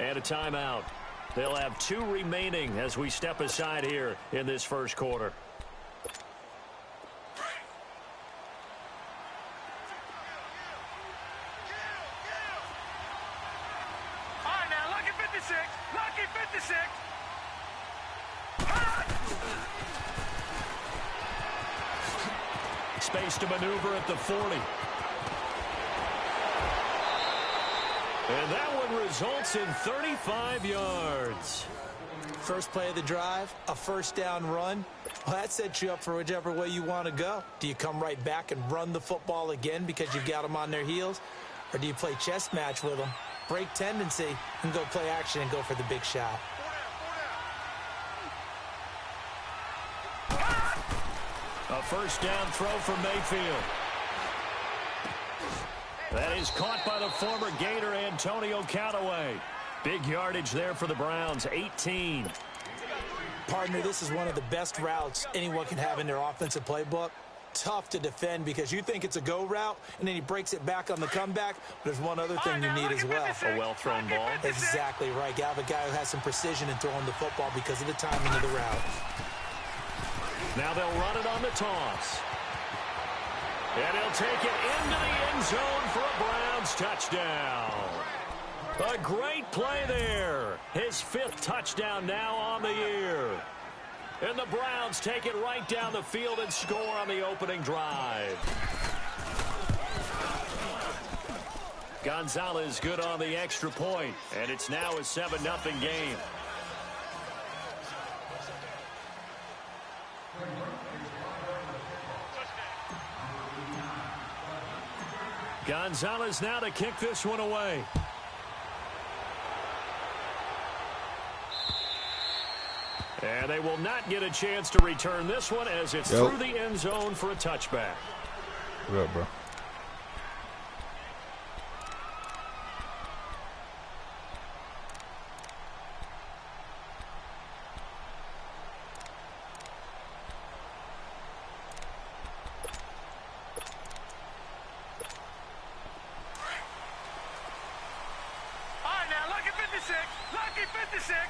And a timeout. They'll have 2 remaining as we step aside here in this first quarter. All right, now, lucky 56. Lucky 56. Space to maneuver at the 40. And that one results in 35 yards. First play of the drive, a first down run. Well, that sets you up for whichever way you want to go. Do you come right back and run the football again because you've got them on their heels? Or do you play chess match with them, break tendency, and go play action and go for the big shot? A first down throw from Mayfield. That is caught by the former Gator Antonio Callaway. Big yardage there for the Browns, 18. Partner, this is one of the best routes anyone can have in their offensive playbook. Tough to defend because you think it's a go route, and then he breaks it back on the comeback. But there's one other thing you need as well. A well-thrown ball. Exactly right. You have a guy who has some precision in throwing the football because of the timing of the route. Now they'll run it on the toss. And he'll take it into the end zone for a Browns touchdown. A great play there. His 5th touchdown now on the year. And the Browns take it right down the field and score on the opening drive. Gonzalez good on the extra point, and it's now a 7-0 game. Gonzalez now to kick this one away. And they will not get a chance to return this one as it's through the end zone for a touchback. What up, bro? Lucky 56.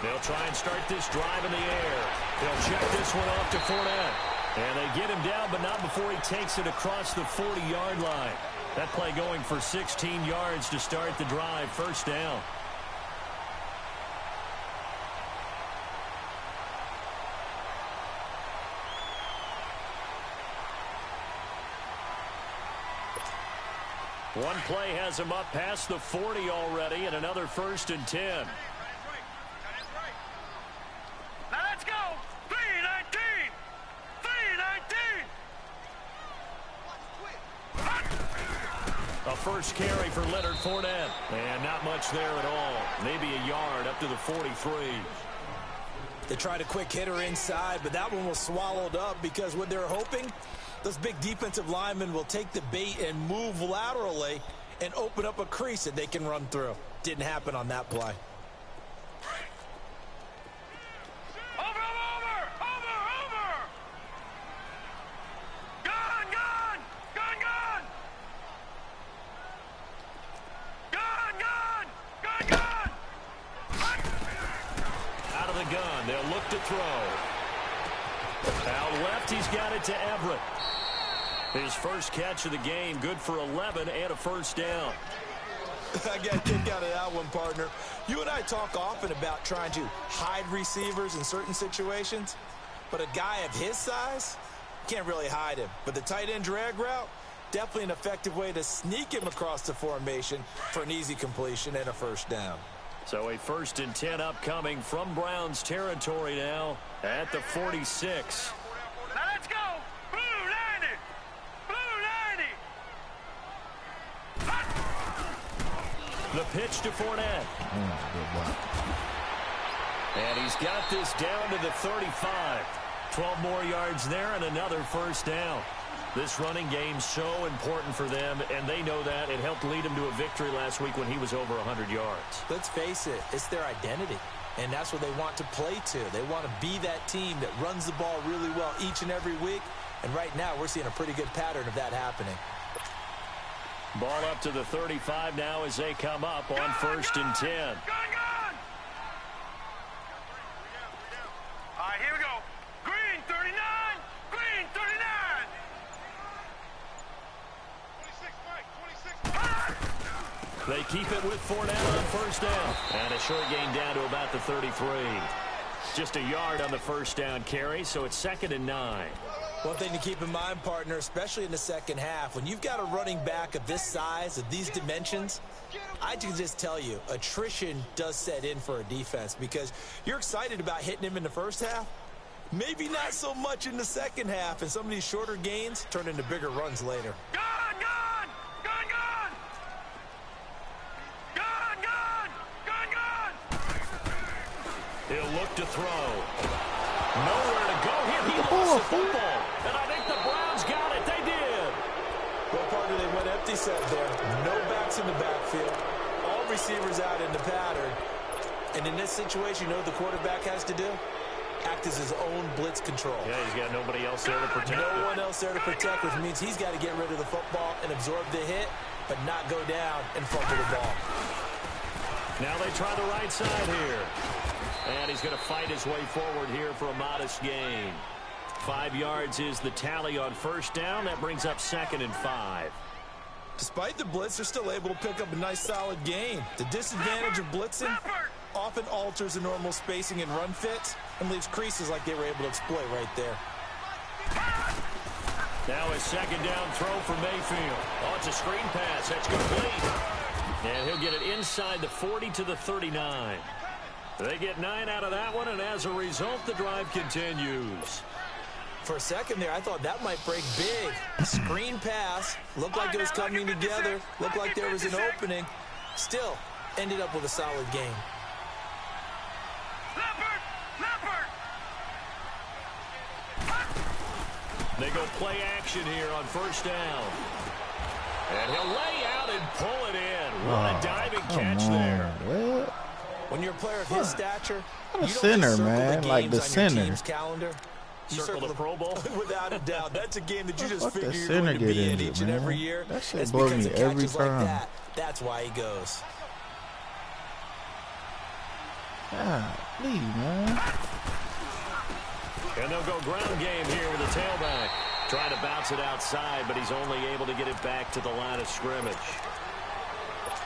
They'll try and start this drive in the air. They'll check this one off to Fournette. And they get him down, but not before he takes it across the 40-yard line. That play going for 16 yards to start the drive. First down. One play has him up past the 40 already, and another 1st and 10. Now let's go. 3-19. 3-19. A first carry for Leonard Fournette. And not much there at all. Maybe a yard up to the 43. They tried a quick hitter inside, but that one was swallowed up because what they're hoping, those big defensive linemen will take the bait and move laterally and open up a crease that they can run through. Didn't happen on that play. Over. Gone. Out of the gun, they'll look to throw. Out left, he's got it to Everett. His first catch of the game, good for 11 and a first down. I got to kick out of that one, partner. You and I talk often about trying to hide receivers in certain situations, but a guy of his size, can't really hide him. But the tight end drag route, definitely an effective way to sneak him across the formation for an easy completion and a first down. So a 1st and 10 upcoming from Browns territory now at the 46. Now let's go. Blue 90. The pitch to Fournette. And he's got this down to the 35. 12 more yards there and another first down. This running game's so important for them, and they know that. It helped lead them to a victory last week when he was over 100 yards. Let's face it, it's their identity, and that's what they want to play to. They want to be that team that runs the ball really well each and every week, and right now we're seeing a pretty good pattern of that happening. Ball up to the 35 now as they come up on 1st and 10. Gone! All right, here we go. Green, 39. Green, 39. 26, Mike. 26. They keep it with Fournette on 1st down. And a short gain down to about the 33. Just a yard on the 1st down carry, so it's 2nd and 9. One thing to keep in mind, partner, especially in the second half, when you've got a running back of this size, of these dimensions, I can just tell you, attrition does set in for a defense because you're excited about hitting him in the first half. Maybe not so much in the second half, and some of these shorter gains turn into bigger runs later. Gone! He'll look to throw. Nowhere to go here. He lost the football. And I think the Browns got it. They did. Well, partner, they went empty set there. No backs in the backfield. All receivers out in the pattern. And in this situation, you know what the quarterback has to do? Act as his own blitz control. Yeah, he's got nobody else there to protect No one else there to protect, which means he's got to get rid of the football and absorb the hit, but not go down and fumble the ball. Now they try the right side here. And he's going to fight his way forward here for a modest gain. 5 yards is the tally on 1st down. That brings up 2nd and 5. Despite the blitz, they're still able to pick up a nice solid gain. The disadvantage of blitzing often alters the normal spacing and run fits and leaves creases like they were able to exploit right there. Now a 2nd down throw for Mayfield. Oh, it's a screen pass. That's complete. And he'll get it inside the 40 to the 39. They get 9 out of that one, and as a result, the drive continues. For a second there, I thought that might break big. Screen pass. Looked like it was coming together. Looked like there was an opening. Still, ended up with a solid game. They go play action here on 1st down. And he'll lay out and pull it in. What a diving catch there. What? When you're a player of his stature, you don't center, just circle man, the like games the on center. your team's calendar. You Circle the Pro Bowl? Without a doubt. That's a game that you just Fuck figure that you're center going to be get in injured, each and every man. year. That shit It's blows because me of every catches like time. that. That's why he goes. Golly, man. And they'll go ground game here with the tailback. Trying to bounce it outside, but he's only able to get it back to the line of scrimmage.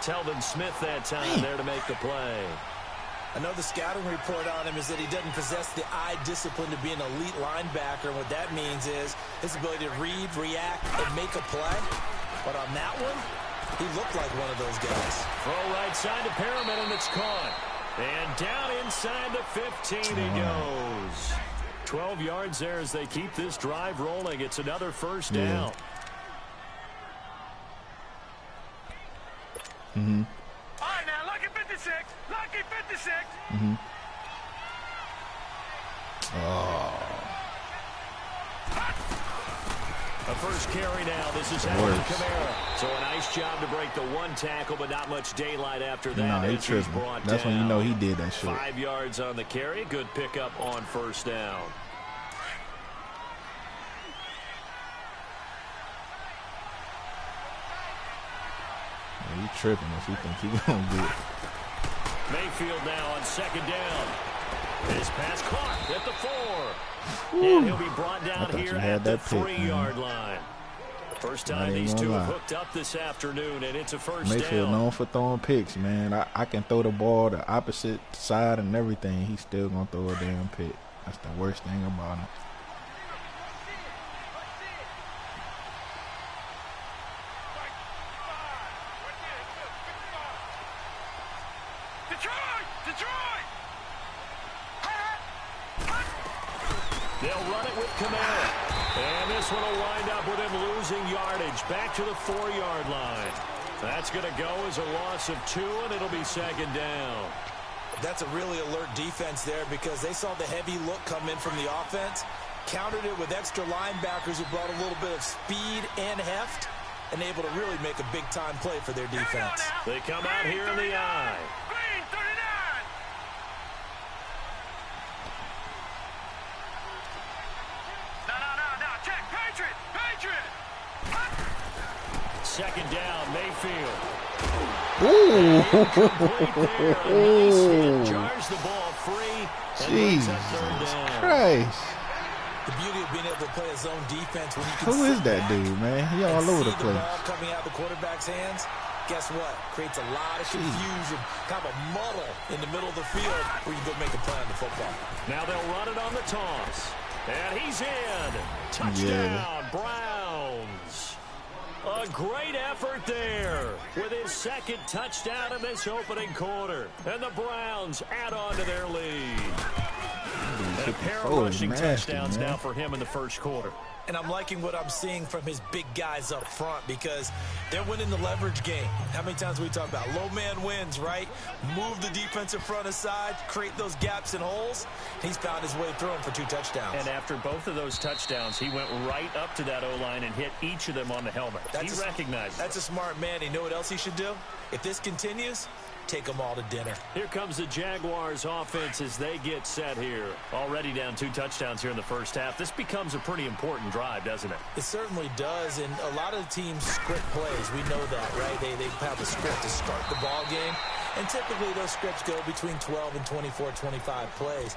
Telvin Smith that time there to make the play. I know the scouting report on him is that he doesn't possess the eye discipline to be an elite linebacker. And what that means is his ability to read, react, and make a play. But on that one, he looked like one of those guys. Throw right side to Perriman, and it's caught. And down inside the 15 he goes. 12 yards there as they keep this drive rolling. It's another 1st down. Mm-hmm. All right, now, lucky 56. Lucky 56. Mm-hmm. Oh. A first carry now. This is Alvin Kamara. So a nice job to break the 1 tackle, but not much daylight after that. No, they tripping. That's when you know he did that shit. 5 yards on the carry. Good pickup on 1st down. He tripping if he think he gonna do it. Mayfield now on 2nd down. His pass caught at the 4. Woo. And he'll be brought down here at the 3-yard line. First time these two have hooked up this afternoon, and it's a 1st down. Mayfield known for throwing picks, man. I can throw the ball the opposite side and everything. He's still gonna throw a damn pick. That's the worst thing about him. They'll run it with Kamara. And this one will wind up with him losing yardage back to the 4-yard line. That's going to go as a loss of 2, and it'll be 2nd down. That's a really alert defense there because they saw the heavy look come in from the offense, countered it with extra linebackers who brought a little bit of speed and heft, and able to really make a big-time play for their defense. They come out here in the eye. Green 39. No. Check. Patriot. 2nd down, Mayfield. Ooh. Nice hit, jars the ball free. Jesus Christ. The beauty of being able to play a zone defense when you can Who is sit that back dude, man? He all and over the see place. ball coming out of the quarterback's hands. Guess what? Creates a lot of confusion, kind of a muddle in the middle of the field where you go make a play on the football. Now they'll run it on the toss. And he's in. Touchdown, Browns. A great effort there with his second touchdown in this opening quarter. And the Browns add on to their lead. And a pair of rushing touchdowns now for him in the first quarter. And I'm liking what I'm seeing from his big guys up front because they're winning the leverage game. How many times we talk about low man wins, right? Move the defensive front aside, create those gaps and holes. He's found his way through them for 2 touchdowns. And after both of those touchdowns, he went right up to that O-line and hit each of them on the helmet. He recognized it. That's a smart man. You know what else he should do? If this continues, take them all to dinner. Here comes the Jaguars offense as they get set here. Already down 2 touchdowns here in the first half. This becomes a pretty important drive, doesn't it? It certainly does, and a lot of the teams script plays. We know that, right? They have a script to start the ball game, and typically those scripts go between 12 and 24, 25 plays.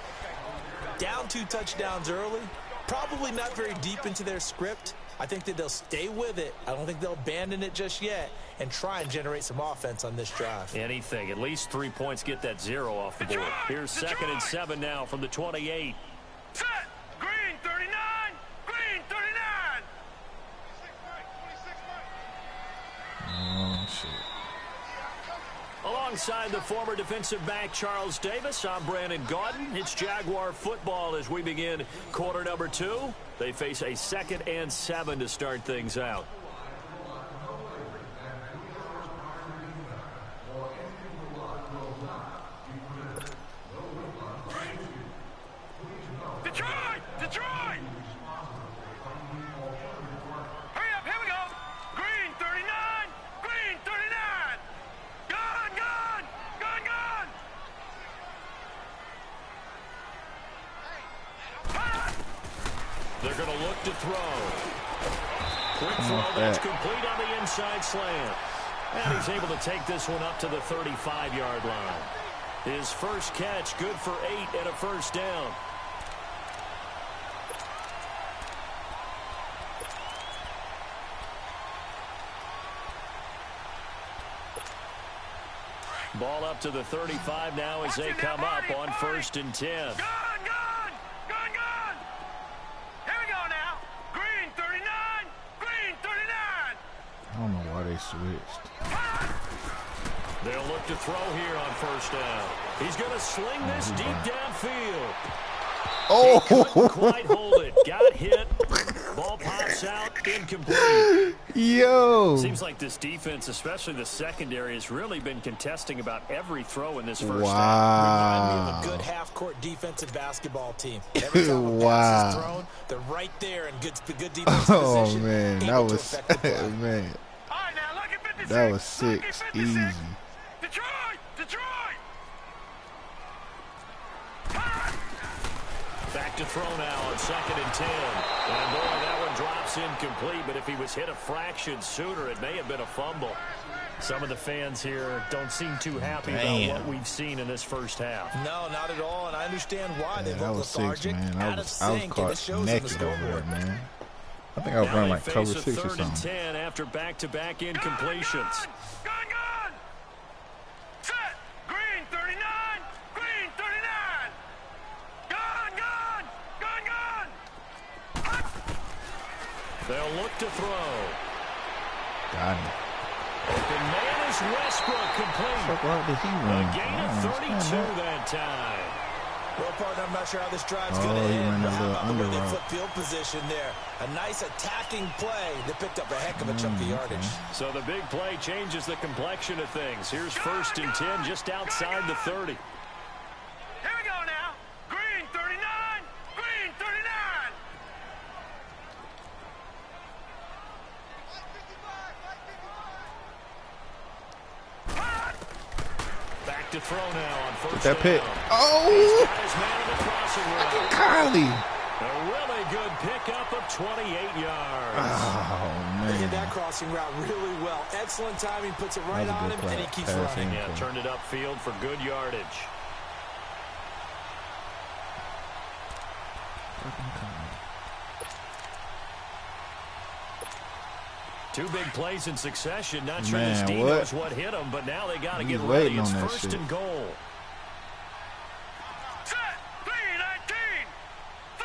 Down 2 touchdowns early, probably not very deep into their script. I think that they'll stay with it. I don't think they'll abandon it just yet and try and generate some offense on this drive. Anything. At least 3 points, get that 0 off the board. Here's 2nd and 7 now from the 28. Set. Green 39. Green 39. Oh, shit. Alongside the former defensive back Charles Davis, I'm Brandon Gaudin. It's Jaguar football as we begin quarter number 2. They face a 2nd and 7 to start things out. Detroit! Detroit! Hurry up, here we go. Green 39. Green 39. Gone, gone, gone, gone. They're going to look to throw. Quick throw that's complete on the inside slant. And he's able to take this one up to the 35-yard line. His first catch, good for 8 and a first down. Ball up to the 35 now as they come up on 1st and 10. Gone, gone, gone, gone. Here we go now. Green 39. Green 39. I don't know why they switched. They'll look to throw here on 1st down. He's going to sling this deep downfield. Oh! He couldn't quite hold it. Got hit. Ball pops out. Incomplete. Yo! Seems like this defense, especially the secondary, has really been contesting about every throw in this first half. Remind me of a good half-court defensive basketball team. Every time a pass is thrown, they're right there in good defensive position. Oh, man. That was, man. All right, now, look at 56. That was 6. Easy. Detroit! Detroit! Back to throw now on 2nd and 10. And boy, that one drops incomplete, but if he was hit a fraction sooner, it may have been a fumble. Some of the fans here don't seem too happy about what we've seen in this first half. No, not at all, and I understand why. They That look was 6, lethargic, man. out of sync, and it shows on the Naked over there, scoreboard. man. I think I was running like cover 6 or 3rd and something. 10 after back-to-back incompletions. Gone, gone! Set! Green 39! Green 39! Gone, gone! Gone, gone! They'll look to throw. Got him. The man is Westbrook complete. What did he run? A gain of 32 that time. Well, partner, I'm not sure how this drive's Oh, going to he end. ran that How little about the way under they route. flip field position there? A nice attacking play that picked up a heck of a chunk of yardage. So the big play changes the complexion of things. Here's 1st and 10 just outside the 30. Here we go now. Green 39! Green 39! Back to throw now on 1st That pick. down. Oh! Got his man in the crossing Look route. at Kylie. A really good pickup of 28 yards. Oh, man. They hit that crossing route really well. Excellent timing, puts it right on him, and he keeps running. Yeah, turned it upfield for good yardage. Two big plays in succession. Not sure this team knows what hit them, but now they got to get ready. It's first and goal. Set. 3-19. 3-19.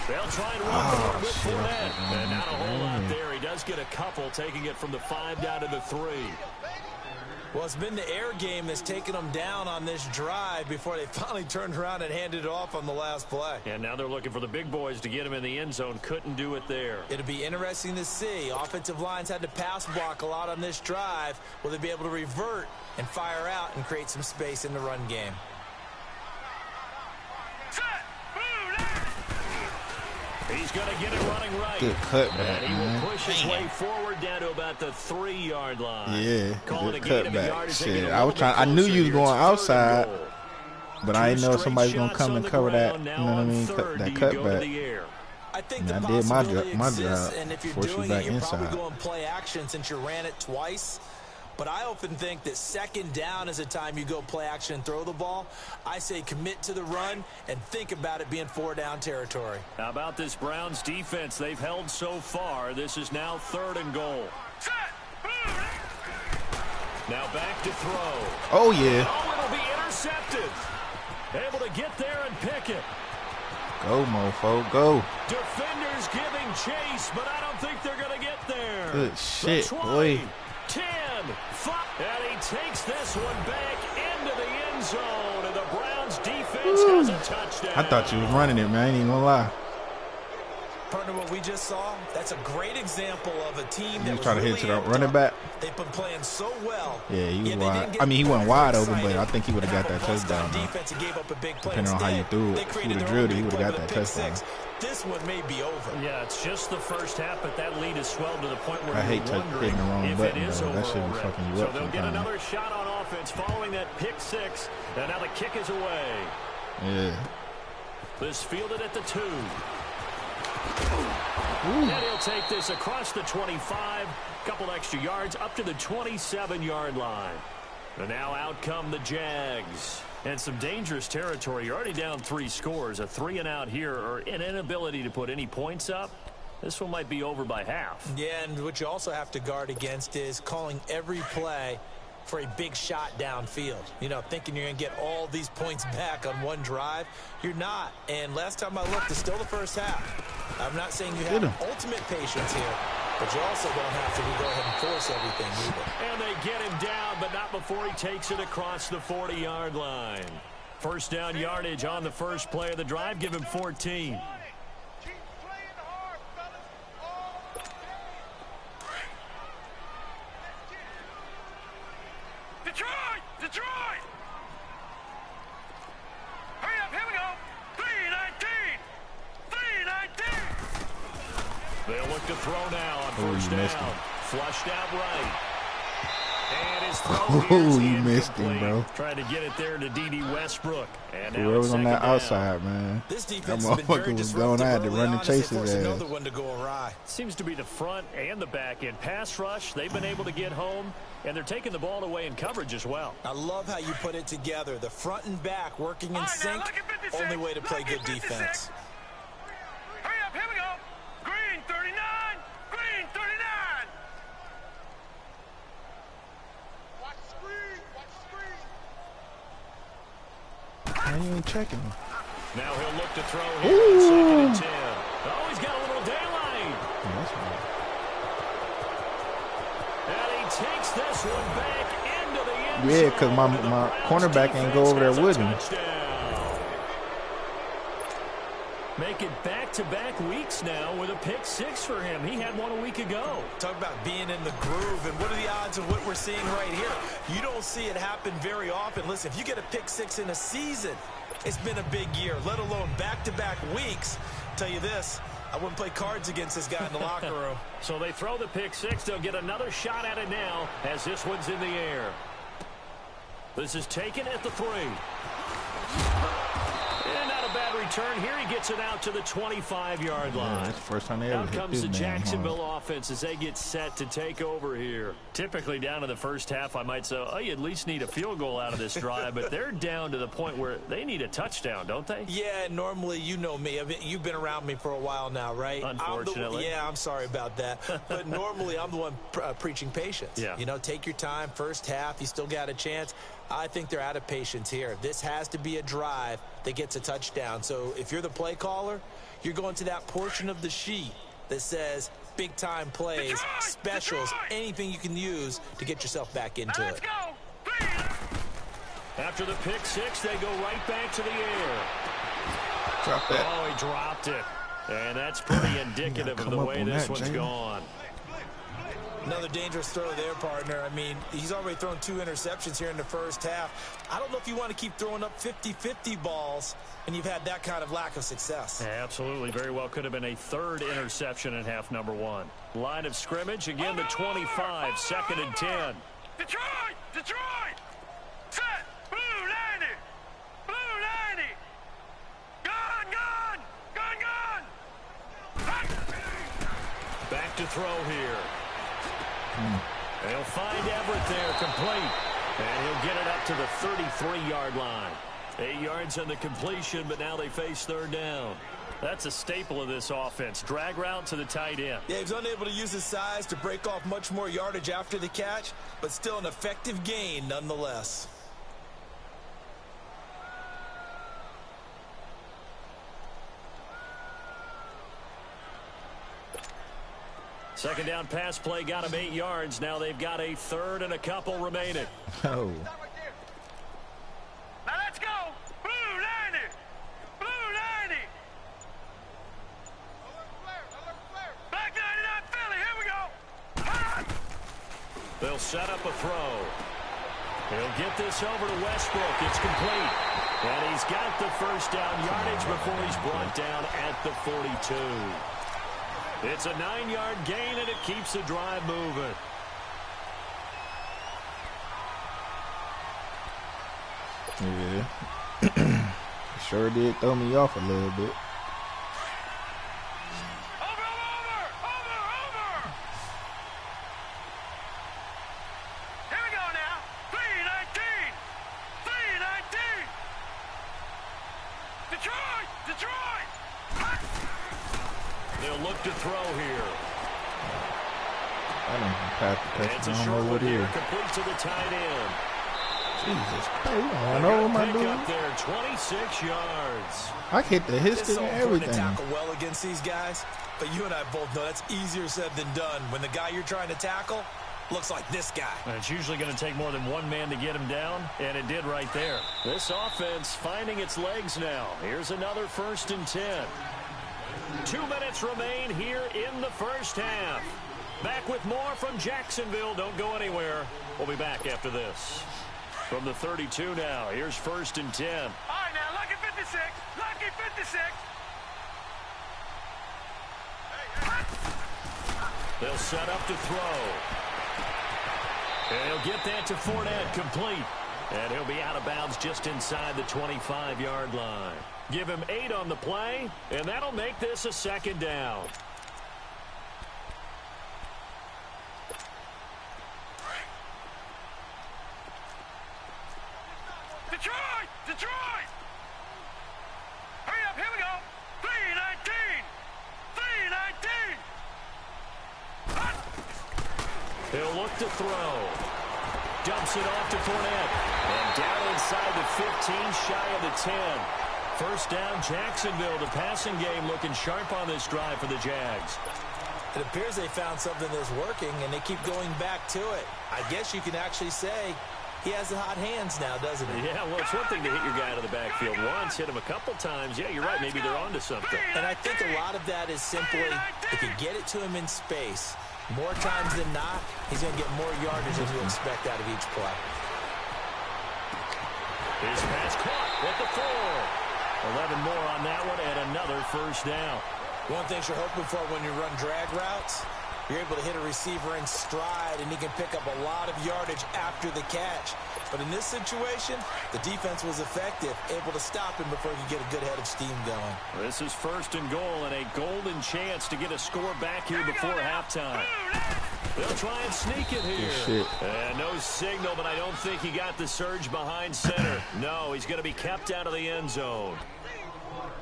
They'll try and run forward with Fournette. And not a whole lot there. He does get a couple, taking it from the 5 down to the 3. Well, it's been the air game that's taken them down on this drive before they finally turned around and handed it off on the last play. And now they're looking for the big boys to get him in the end zone. Couldn't do it there. It'll be interesting to see. Offensive lines had to pass block a lot on this drive. Will they be able to revert and fire out and create some space in the run game? Set. Move. He's going to get it running right. Good cutback, and he man. will push his way forward down to about the 3-yard line. Yeah, Call good it a cutback. Shit, I knew you was going outside, but I didn't know if somebody's going to come and cover that, you know what I mean, that cutback. I think the I did my possibility exists, and if you're force you doing back it, you're inside. probably going play action since you ran it twice. But I often think that second down is a time you go play action and throw the ball. I say commit to the run and think about it being 4-down territory. How about this Browns defense they've held so far? This is now 3rd and goal. Set. Move. Now back to throw. Oh, yeah. Oh, it'll be intercepted. Able to get there and pick it. Go, mofo, go. Defenders giving chase, but I don't think they're going to get there. Good shit, The 20, boy. 10, 5, and he takes this one back into the end zone, and the Browns defense has a touchdown. I thought you was running it, man. I ain't even gonna lie. Partner, what we just saw, that's a great example of a team that You was try to really hit to the amped running up. back. They've been playing so well. Yeah, he was Yet they wide. didn't get I mean, he wasn't wide open, but excited. I think he would have got that touchdown. though. Defense and gave up a big play. Depending on how you Instead, threw it. they If he created would've their drilled own it, he big would've play got with a that pick touchdown. six. This one may be over. Yeah, it's just the first half, but that lead has swelled to the point where I you're hate wondering hitting the wrong if button, it is though. over That shit be already. fucking you So up they'll get sometimes. another shot on offense following that pick six, and now the kick is away. Yeah. This fielded at the 2. And he'll take this across the 25, couple extra yards up to the 27-yard line. And now out come the Jags. And some dangerous territory. You're already down 3 scores. A 3-and-out here, or an inability to put any points up. This one might be over by half. Yeah, and what you also have to guard against is calling every play for a big shot downfield. You know, thinking you're going to get all these points back on one drive. You're not. And last time I looked, it's still the first half. I'm not saying you have ultimate patience here, but you also don't have to go ahead and force everything either. And they get him down, but not before he takes it across the 40-yard line. First down yardage on the first play of the drive. Give him 14. Detroit! Detroit! Hurry up, here we go! 3-19! 3-19! They'll look to throw now on first you missed down. him. Flushed out right. And his throw Oh, here's you missed him, incomplete. bro. Trying to get it there to D.D. Westbrook. And now Whoever it's was on that second down. outside, man. This That defense has been very motherfucker was disruptive going. I had to early run on and as chase they his forced ass. another one to go awry. Seems to be the front and the back end. Pass rush, they've been able to get home, and they're taking the ball away in coverage as well. I love how you put it together. The front and back working in All right, now, sync. look at 56. Only way to play Look good at 56. defense. Hurry up, here we go! Green 39! Green 39! Watch the screen! Watch the screen! Why you ain't checking him? Now he'll look to throw here on second and 10. Oh, he's got a little daylight. Yeah, that's right. And he takes this one back into the end zone. Yeah, because my cornerback ain't go over there with him. Make it back-to-back weeks now with a pick six for him. He had one a week ago. Talk about being in the groove, and what are the odds of what we're seeing right here? You don't see it happen very often. Listen, if you get a pick six in a season, it's been a big year, let alone back-to-back weeks. Tell you this, I wouldn't play cards against this guy in the locker room. So they throw the pick six. They'll get another shot at it now as this one's in the air. This is taken at the 3. return here. He gets it out to the 25-yard line. Yeah, that's the first time they ever Out hit comes this the damn Jacksonville hard. offense as they get set to take over here. Typically down to the first half, I might say, oh, you at least need a field goal out of this drive, but they're down to the point where they need a touchdown, don't they? Yeah, normally, you know me. You've been around me for a while now, right? Unfortunately. I'm sorry about that. But normally, I'm the one preaching patience. Yeah. You know, take your time. First half, you still got a chance. I think they're out of patience here. This has to be a drive that gets a touchdown. So if you're the play caller, you're going to that portion of the sheet that says big-time plays, Detroit! specials, Detroit! anything you can use to get yourself back into Let's it. go. Green. After the pick six, they go right back to the air. Drop that. Oh, he dropped it. And that's pretty indicative of come the up way on this that, one's Jalen. gone. Another dangerous throw there, partner. I mean, he's already thrown 2 interceptions here in the first half. I don't know if you want to keep throwing up 50-50 balls, and you've had that kind of lack of success. Absolutely. Very well could have been a third interception in half number 1. Line of scrimmage, again, the 25, second and 10. Detroit. Detroit. Set. Blue 90. Blue 90. Gun. Back to throw here. They'll find Everett there, complete. And he'll get it up to the 33-yard line. 8 yards on the completion, but now they face third down. That's a staple of this offense. Drag route to the tight end. Yeah, he's unable to use his size to break off much more yardage after the catch, but still an effective gain nonetheless. Second down pass play got him 8 yards. Now they've got a third and a couple remaining. Oh. Now let's go. Blue 90. Blue 90. Black 99 Philly. Here we go. Hot. They'll set up a throw. He'll get this over to Westbrook. It's complete. And he's got the first down yardage before he's brought down at the 42. It's a 9-yard gain, and it keeps the drive moving. Yeah. Sure did throw me off a little bit. Over. Here we go now. 319. 319. Detroit. Hot. They'll look to throw here. I don't pass the It's a touchdown. I don't short know one what it here, is. complete to the tight end. Jesus Christ. I A don't know good what my pick dude. up there, 26 yards. I hit the hit It's stick so and important to everything. tackle well against these guys, but you and I both know that's easier said than done. When the guy you're trying to tackle looks like this guy. And it's usually going to take more than one man to get him down, and it did right there. This offense finding its legs now. Here's another 1st and 10. 2 minutes remain here in the first half. Back with more from Jacksonville. Don't go anywhere. We'll be back after this. From the 32 now, here's 1st and 10. All right, now, lucky 56. Lucky 56. They'll set up to throw. And he'll get that to Fournette, complete. And he'll be out of bounds just inside the 25-yard line. Give him 8 on the play, and that'll make this a second down. Detroit. Hurry up, here we go. 319. 319. He'll look to throw. Dumps it off to Fournette. And down inside the 15, shy of the 10. First down, Jacksonville. The passing game looking sharp on this drive for the Jags. It appears they found something that's working, and they keep going back to it. I guess you can actually say he has the hot hands now, doesn't he? Yeah, well, it's one thing to hit your guy out of the backfield once, hit him a couple times. Yeah, you're right. Maybe they're onto something. And I think a lot of that is simply if you get it to him in space, more times than not, he's going to get more yardage than you expect out of each play. His pass caught at the 4. 11 more on that one and another first down. One thing you're hoping for when you run drag routes, You're able to hit a receiver in stride, and he can pick up a lot of yardage after the catch. But in this situation, the defense was effective, able to stop him before he could get a good head of steam going. This is 1st and goal and a golden chance to get a score back here before halftime. They'll try and sneak it here. And no signal, but I don't think he got the surge behind center. No, he's going to be kept out of the end zone.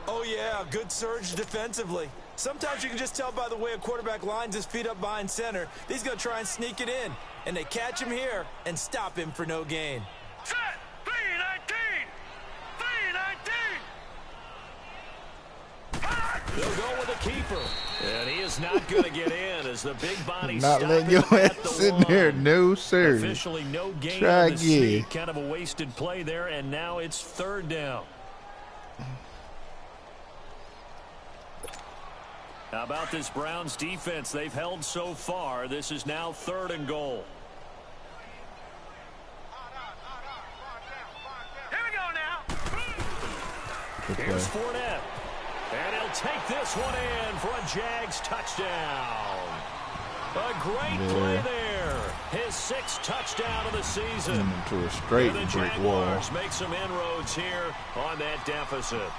Oh, yeah, good surge defensively. Sometimes you can just tell by the way a quarterback lines his feet up behind center. He's going to try and sneak it in. And they catch him here and stop him for no gain. Set. 3-19. 3-19. They'll go with the keeper. And he is not going to get in as the big body not letting your ass sit there. No, sir. Officially no gain Try on the again. sneak. Kind of a wasted play there, and now it's 3rd down. How about this Browns defense they've held so far? This is now 3rd and goal. Here we go now. Here's Fournette. And he'll take this one in for a Jags touchdown. A great play there. His 6th touchdown of the season. Into a straight the brick wall. Jaguars make some inroads here on that deficit.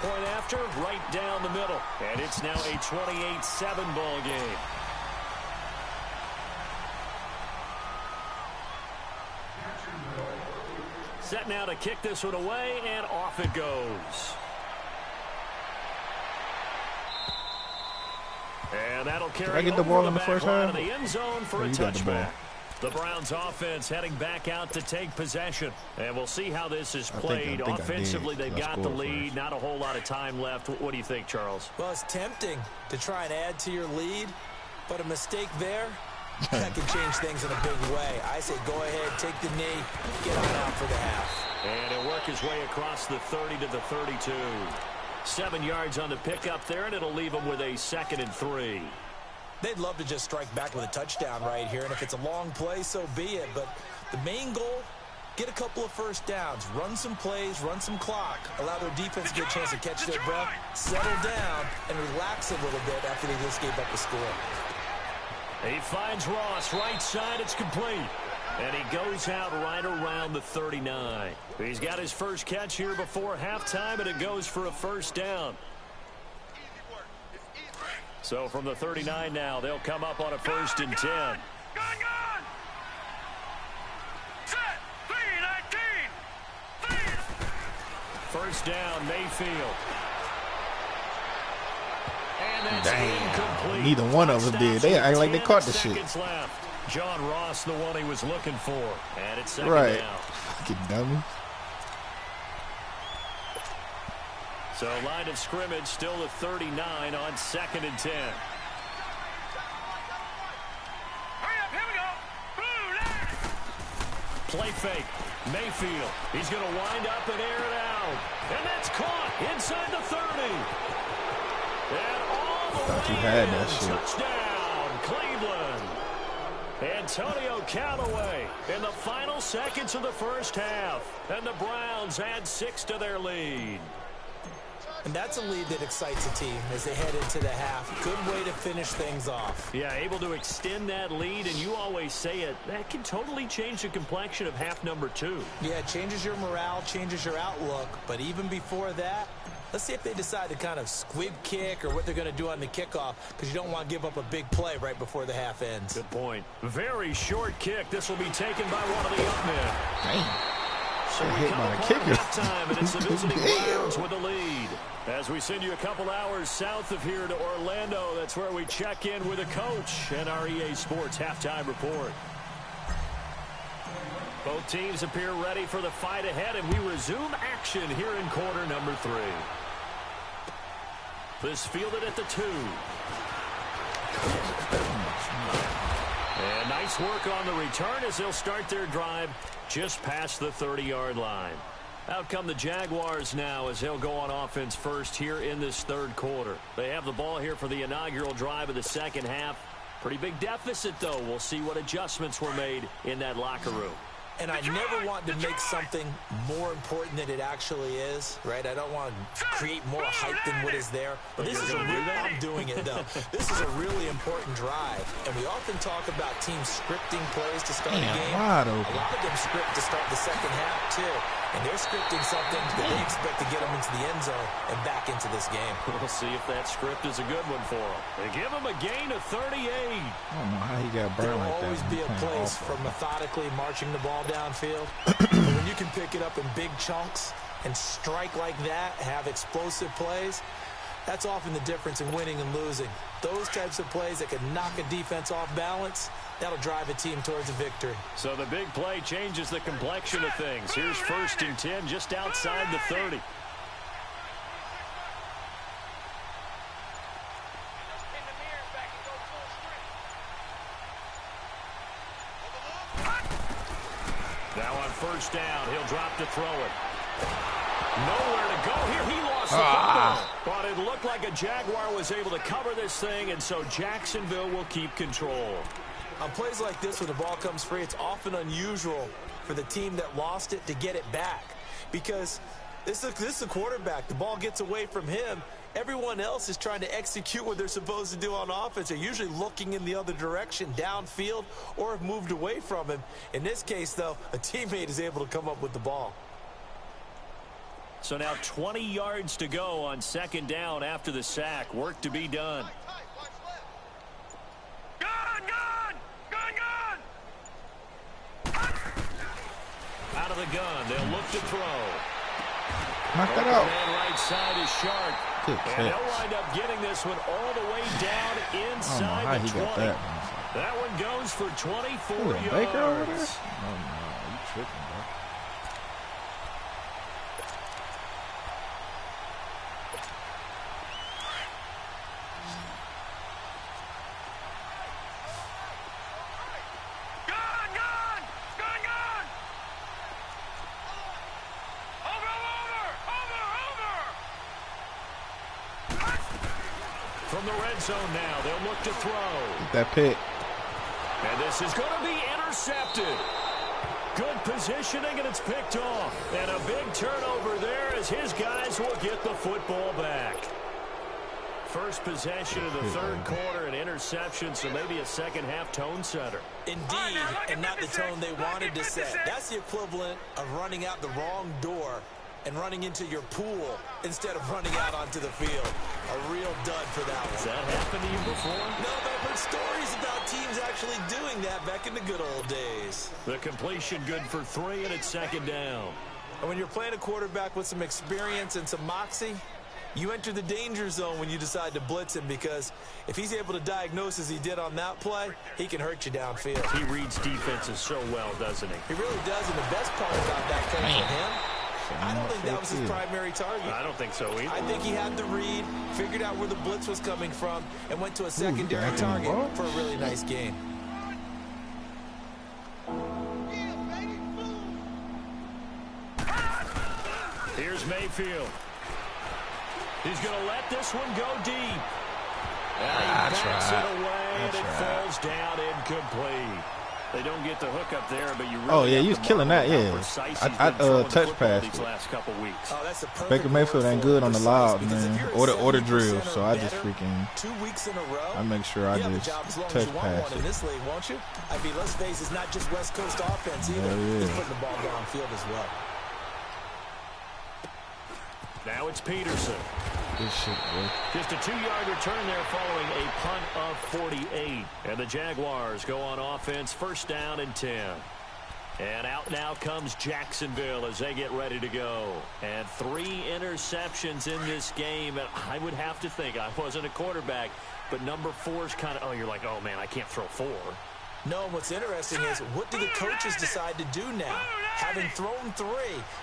Point after, right down the middle. And it's now a 28-7 ball game. Set now to kick this one away, and off it goes. And that'll carry I get the ball in the first half? of the end zone for a touchback. The Browns offense heading back out to take possession. And we'll see how this is played. Offensively, they've got the lead. Not a whole lot of time left. What do you think, Charles? Well, it's tempting to try and add to your lead, but a mistake there, that can change things in a big way. I say go ahead, take the knee, get on out for the half. And he'll work his way across the 30 to the 32. 7 yards on the pickup there, and it'll leave him with a 2nd and 3. They'd love to just strike back with a touchdown right here, and if it's a long play, so be it. But the main goal, get a couple of first downs, run some plays, run some clock, allow their defense to get a chance to catch their breath, settle down, and relax a little bit after they just gave up the score. He finds Ross, right side, it's complete. And he goes out right around the 39. He's got his first catch here before halftime, and it goes for a first down. So from the 39 now, they'll come up on a 1st and 10. Gone. Set. 3-19. 1st down, Mayfield. And that's incomplete. Neither one of us did. They act like they caught the shit. Left. John Ross, the one he was looking for. And it's 2nd down. Fucking dummy. So line of scrimmage still at 39 on 2nd and 10. Hurry up, here we go. Play fake. Mayfield. He's going to wind up and air it out. And that's caught inside the 30. And all the Thought you way had in. that shit. Touchdown, Cleveland. Antonio Callaway in the final seconds of the first half. And the Browns add 6 to their lead. And that's a lead that excites a team as they head into the half. Good way to finish things off. Yeah, able to extend that lead, and you always say it, that can totally change the complexion of half number 2. Yeah, it changes your morale, changes your outlook. But even before that, let's see if they decide to kind of squib kick or what they're going to do on the kickoff, because you don't want to give up a big play right before the half ends. Good point. Very short kick. This will be taken by one of the up men. Damn. So we Hit come by the upon kicker. halftime, and it's the visiting Browns with the lead. As we send you a couple hours south of here to Orlando, that's where we check in with a coach and our EA Sports halftime report. Both teams appear ready for the fight ahead, and we resume action here in quarter number 3. This fielded at the 2. And nice work on the return as they'll start their drive just past the 30-yard line. Out come the Jaguars now as they'll go on offense first here in this 3rd quarter. They have the ball here for the inaugural drive of the second half. Pretty big deficit, though. We'll see what adjustments were made in that locker room. And I never want to make something more important than it actually is, right? I don't want to create more hype than what is there. But this is I'm doing it, though. This is a really important drive. And we often talk about teams scripting plays to start the game. A lot of them script to start the second half, too. And they're scripting something that they expect to get them into the end zone and back into this game. We'll see if that script is a good one for them. They give them a gain of 38. I don't know how he got burned like that. There'll always be a place for methodically marching the ball downfield. But when you can pick it up in big chunks and strike like that, have explosive plays, that's often the difference in winning and losing. Those types of plays that can knock a defense off balance, that'll drive a team towards a victory. So the big play changes the complexion of things. Here's 1st and 10 just outside the 30. Now on 1st down, he'll drop to throw it. Nowhere to go here. He lost the football. But it looked like a Jaguar was able to cover this thing, and so Jacksonville will keep control. On plays like this, when the ball comes free, it's often unusual for the team that lost it to get it back. Because this is a quarterback. The ball gets away from him. Everyone else is trying to execute what they're supposed to do on offense. They're usually looking in the other direction, downfield, or have moved away from him. In this case, though, a teammate is able to come up with the ball. So now 20 yards to go on 2nd down after the sack. Work to be done. Out of the gun, they'll look to throw. Knock that out. Man right side is sharp. Good and catch. they'll wind up getting this one all the way down inside the 20. That one goes for 24 yards. Baker over there? Oh, no. You tripping, bro. From the red zone now, they'll look to throw. That pick. And this is going to be intercepted. Good positioning, and it's picked off. And a big turnover there as his guys will get the football back. First possession of the 3rd quarter, an interception, so maybe a second-half tone setter. Indeed, and not the tone they wanted to set. That's the equivalent of running out the wrong door and running into your pool instead of running out onto the field. A real dud for that one. Has that happened to you before? No, but I've heard stories about teams actually doing that back in the good old days. The completion good for 3, and it's 2nd down. And when you're playing a quarterback with some experience and some moxie, you enter the danger zone when you decide to blitz him, because if he's able to diagnose as he did on that play, he can hurt you downfield. He reads defenses so well, doesn't he? He really does, and the best part about that play for him, I don't think that was his primary target. I don't think so either. I think he had the read, figured out where the blitz was coming from, and went to a secondary target for a really nice game. Here's Mayfield. He's going to let this one go deep. And he backs it away, and it falls down incomplete. They don't get the hook up there, but you really he was killing that, yeah. I touch passed these last couple weeks. Oh, that's a perfect Baker Mayfield ain't good on the loud, man. Or the drill, so I just 2 weeks in a row. I make sure I just touch pass in this league, won't you? I mean, let's face it, it's not just West Coast offense either. Yeah. He's putting the ball downfield as well. Now it's Peterson. Good shit, bro. Just a 2-yard return there following a punt of 48. And the Jaguars go on offense, 1st down and 10. And out now comes Jacksonville as they get ready to go. And 3 interceptions in this game. And I would have to think, I wasn't a quarterback, but number 4 is kind of, you're like, oh, man, I can't throw 4. No, what's interesting is, what do the coaches decide to do now? Having thrown 3,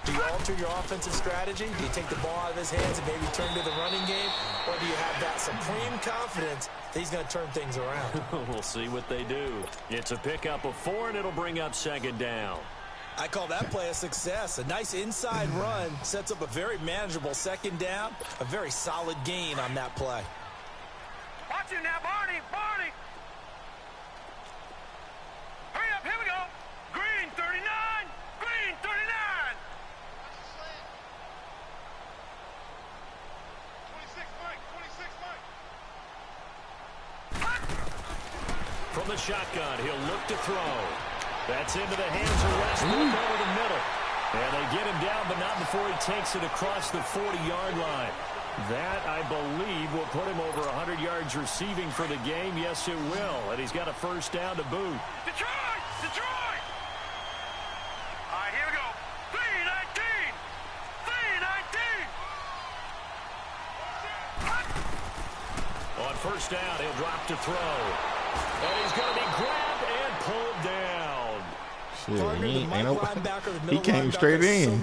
do you alter your offensive strategy? Do you take the ball out of his hands and maybe turn to the running game? Or do you have that supreme confidence that he's going to turn things around? We'll see what they do. It's a pickup of 4, and it'll bring up 2nd down. I call that play a success. A nice inside run sets up a very manageable 2nd down. A very solid gain on that play. Watch it now, Barney! Barney! Hurry up, here we go! Green, 39! From the shotgun, he'll look to throw. That's into the hands of Westbrook over the middle. And they get him down, but not before he takes it across the 40-yard line. That, I believe, will put him over 100 yards receiving for the game. Yes, it will. And he's got a first down to boot. Detroit! Detroit! All right, here we go. 3-19! 3-19! On first down, he'll drop to throw. And he's going to be grabbed and pulled down. Shit, he came straight in.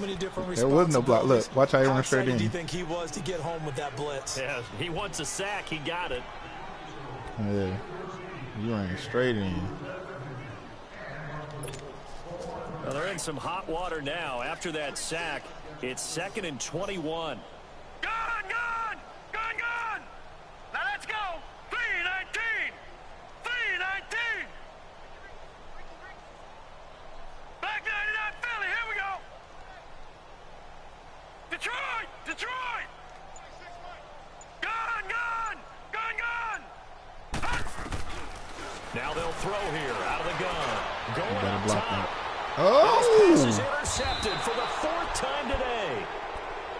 There was no block. Look, watch how he runs straight in. Do you think he was to get home with that blitz? Yeah, he wants a sack. He got it. Yeah, he ran straight in. Well, they're in some hot water now. After that sack, it's 2nd and 21. Gone! Now let's go! 3-19! 3-19! Back 99 Philly, here we go! Detroit! Gone! Now they'll throw here out of the gun. Going up top. Oh! This pass is intercepted for the 4th time today.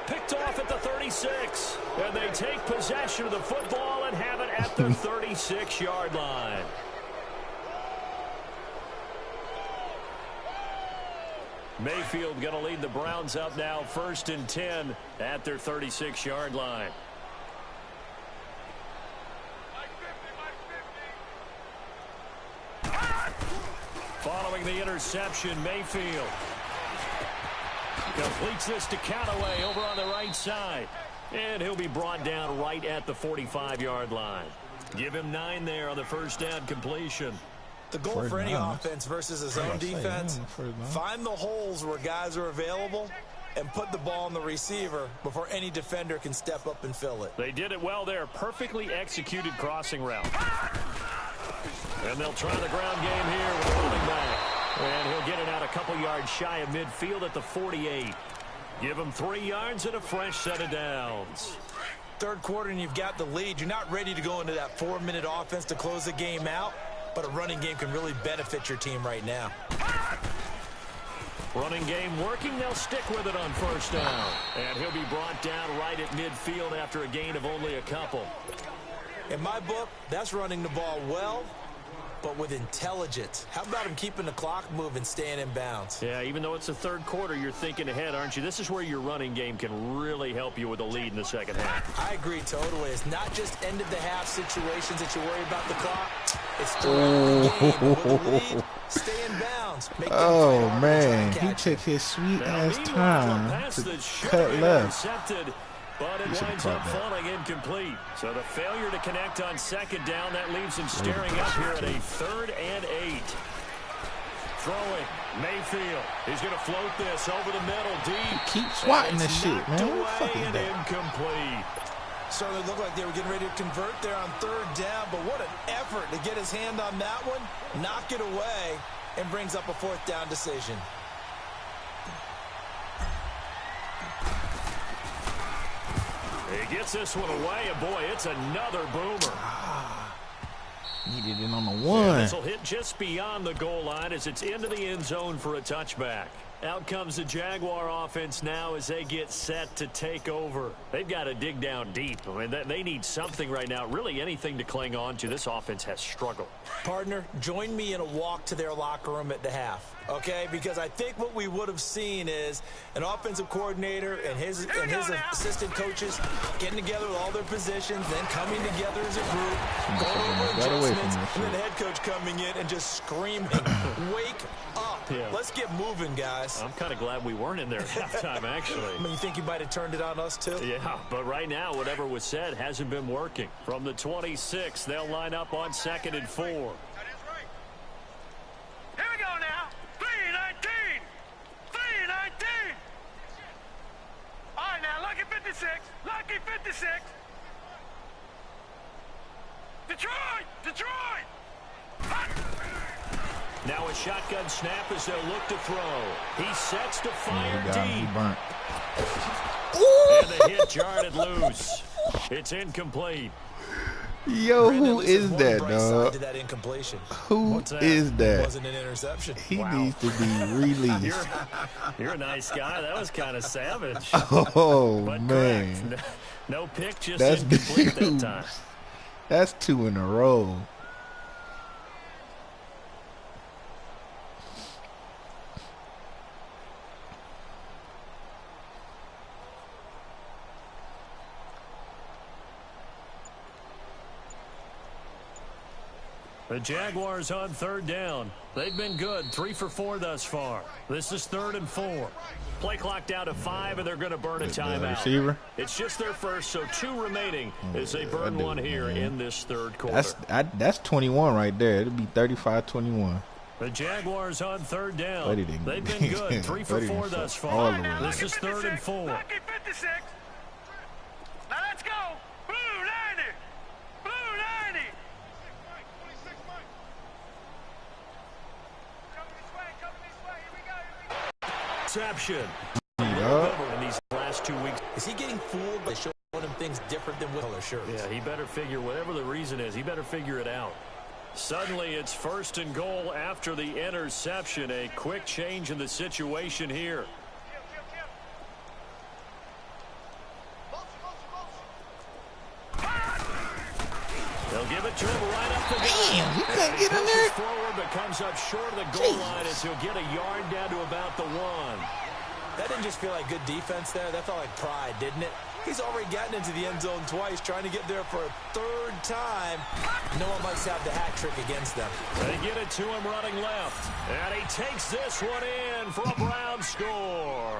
Picked off at the 36. And they take possession of the football and have it at the 36-yard line. Mayfield going to lead the Browns up now 1st and 10 at their 36-yard line. Following the interception, Mayfield completes this to Callaway over on the right side. And he'll be brought down right at the 45-yard line. Give him 9 there on the first down completion. The goal for any offense versus his own defense, find the holes where guys are available and put the ball on the receiver before any defender can step up and fill it. They did it well there. Perfectly executed crossing route. And they'll try the ground game here with a running back. And he'll get it out a couple yards shy of midfield at the 48. Give him 3 yards and a fresh set of downs. Third quarter and you've got the lead. You're not ready to go into that 4-minute offense to close the game out, but a running game can really benefit your team right now. Running game working. They'll stick with it on first down. And he'll be brought down right at midfield after a gain of only a couple. In my book, that's running the ball well, but with intelligence. How about him keeping the clock moving, staying in bounds? Yeah, even though it's the third quarter, you're thinking ahead, aren't you? This is where your running game can really help you with a lead in the second half. I agree totally. It's not just end-of-the-half situations that you worry about the clock. It's throughout the game. With the lead, stay in bounds. Oh, man. He took his sweet-ass time to cut left. But it winds up falling incomplete. So the failure to connect on second down, that leaves him staring up here at a 3rd and 8. Throwing, Mayfield. He's going to float this over the middle, deep. Keep swatting this shit, man. What the fuck is that? Incomplete. Certainly looked like they were getting ready to convert there on 3rd down, but what an effort to get his hand on that one, knock it away, and brings up a 4th down decision. He gets this one away, and boy, it's another boomer. Needed it on the 1. This will hit just beyond the goal line as it's into the end zone for a touchback. Out comes the Jaguar offense now as they get set to take over. They've got to dig down deep. I mean, they need something right now, really anything to cling on to. This offense has struggled. Partner, join me in a walk to their locker room at the half, okay? Because I think what we would have seen is an offensive coordinator and his assistant coaches getting together with all their positions, then coming together as a group, going over adjustments, and then the head coach coming in and just screaming, wake up. Yeah. Let's get moving, guys. I'm kind of glad we weren't in there at halftime, actually. I mean, you think you might have turned it on us, too? Yeah, but right now, whatever was said hasn't been working. From the 26, they'll line up on 2nd and 4. Here we go now. 3-19. 3-19. All right, now, lucky 56. Lucky 56. Detroit. Now a shotgun snap as they'll look to throw. He sets to fire deep. And the hit jarred loose. It's incomplete. Yo, Granted, at who least is there's one that, bright side dog? to that incompletion. Who is It that? wasn't an interception. He needs to be released. You're a nice guy. That was kind of savage. Oh, But man. correct. No pick, just That's incomplete that huge. time. That's 2 in a row. The Jaguars on 3rd down. They've been good, 3 for 4 thus far. This is 3rd and 4. Play clock down to 5, and they're going to burn a timeout. Receiver? It's just their first, so 2 remaining as they burn one here in this 3rd quarter. That's 21 right there. It'll be 35-21. The Jaguars on 3rd down. Buddy didn't- They've been good, 3 for Buddy 4 didn't thus fuck all far. the way. This is 3rd and 4. Lucky 56. Now let's go. Blue 90. Blue 90. Interception. Yeah. In these last 2 weeks. Is he getting fooled by showing him things different than color shirts? Yeah, he better figure, whatever the reason is, he better figure it out. Suddenly, it's 1st and goal after the interception. A quick change in the situation here. They'll give it to him right up the gut. Damn, you couldn't get in Pushes there. forward, but comes up short of the goal line as he'll get a yard down to about the 1. That didn't just feel like good defense there. That felt like pride, didn't it? He's already gotten into the end zone twice, trying to get there for a 3rd time. No one likes to have the hat trick against them. They get it to him running left. And he takes this one in for a Brown score.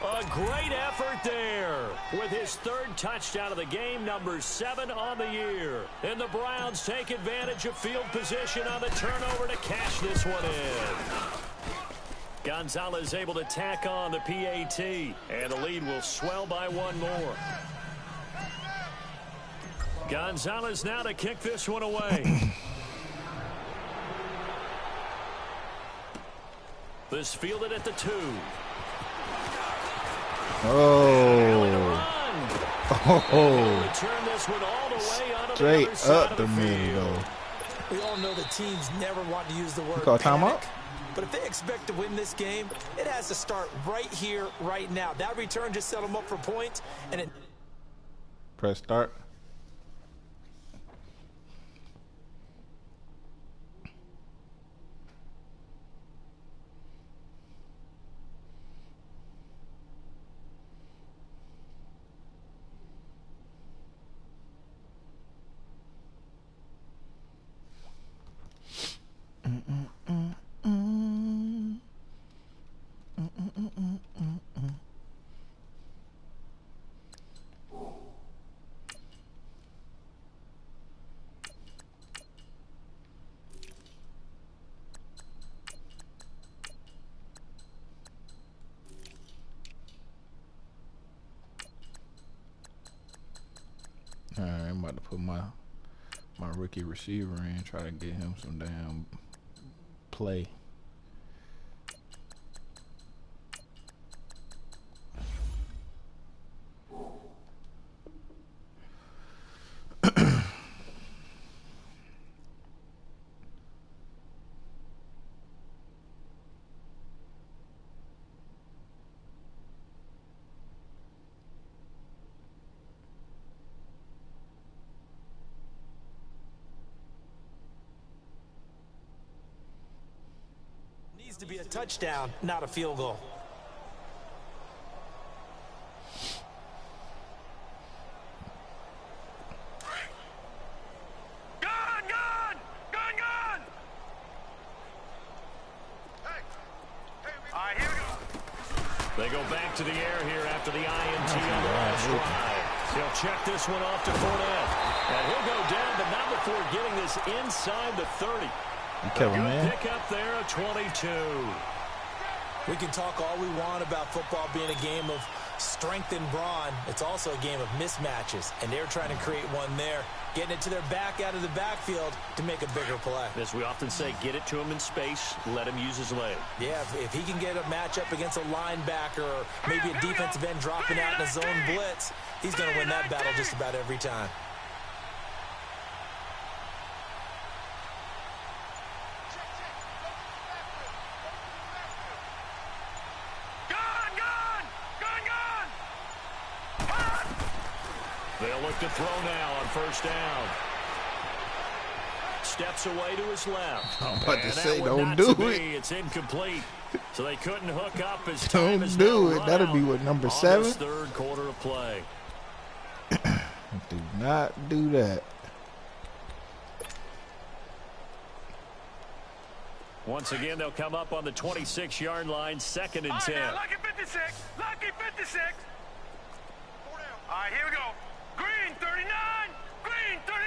A great effort there with his 3rd touchdown of the game, number 7 on the year. And the Browns take advantage of field position on the turnover to cash this one in. Gonzalez able to tack on the PAT, and the lead will swell by 1 more. Gonzalez now to kick this one away. This fielded at the 2. Oh. Oh. Return this one all the way onto Straight the other side up of the middle, field. though. We all know the teams never want to use the word call panic, timeout? but if they expect to win this game, it has to start right here, right now. That return just set them up for points, and it... Press start. All right, I'm about to put my rookie receiver in, try to get him some damn play. Needs to be a touchdown, not a field goal. Gone, gone, gone, gone. All right, here we go. They go back to the air here after the INT on the last drive. He'll check this one off to Fournette. And he'll go down, but not before getting this inside the 30. You kill him, Good man. pick up there at 22. We can talk all we want about football being a game of strength and brawn. It's also a game of mismatches, and they're trying to create one there, getting it to their back out of the backfield to make a bigger play. As we often say, get it to him in space, let him use his leg. Yeah, if he can get a matchup against a linebacker or maybe a defensive end dropping out in a zone blitz, he's going to win that battle just about every time. They'll look to throw now on first down. Steps away to his left. I'm about to And say, that don't one do not to it. be. It's incomplete. So they couldn't hook up as time Don't is do now it. run That'll out be what, number on 7? this third quarter of play. Do not do that. Once again, they'll come up on the 26-yard line, 2nd and 10. Now, lucky 56. Lucky 56. All right, here we go. Green 39. Green 39.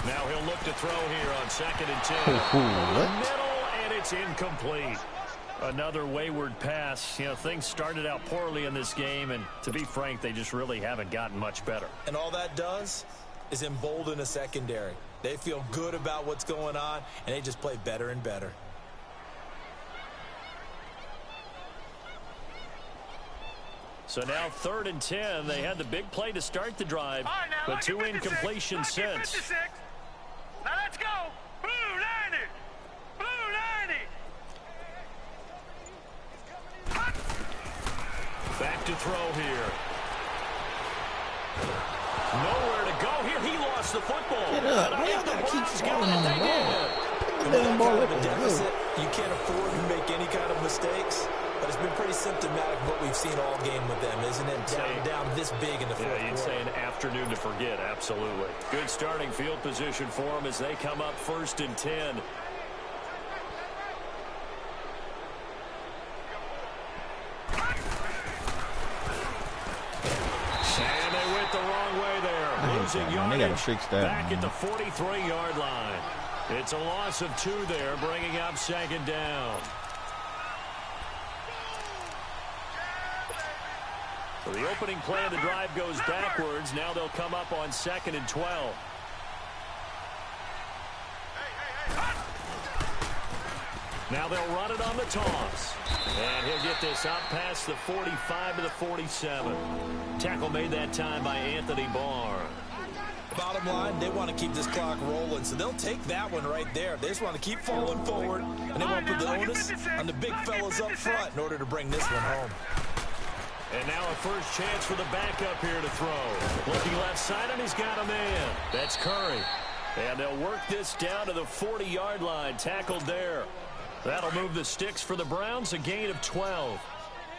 Now he'll look to throw here on 2nd and 10. What? Middle, and it's incomplete. Another wayward pass. You know, things started out poorly in this game, and to be frank, they just really haven't gotten much better. And all that does is embolden a secondary. They feel good about what's going on, and they just play better and better. So now 3rd and 10. They had the big play to start the drive, All right, now, but lucky 2 incompletions since. 56. Now let's go. Blue 90. Blue 90. Back to throw here. Nowhere to go here. He lost the football. Get up. And I Why think y'all the gotta keep Browns falling give on it. the They ball? did. And with that kind of a deficit, you can't afford to make any kind of mistakes. But it's been pretty symptomatic of what we've seen all game with them, isn't it? Down this big in the fourth Yeah, you'd say quarter. an afternoon to forget, absolutely. Good starting field position for them as they come up 1st and 10. And they went the wrong way there. Losing They yardage gotta fix that, back at man. the 43-yard line. It's a loss of 2 there, bringing up 2nd down. So the opening play of the drive goes backwards. Now they'll come up on 2nd and 12. Now they'll run it on the toss. And he'll get this out past the 45 to the 47. Tackle made that time by Anthony Barr. Bottom line, they want to keep this clock rolling, so they'll take that one right there. They just want to keep falling forward, and they want to put the onus on the big fellas up front in order to bring this one home. And now a first chance for the backup here to throw. Looking left side, and he's got a man. That's Curry. And they'll work this down to the 40-yard line. Tackled there. That'll move the sticks for the Browns, a gain of 12.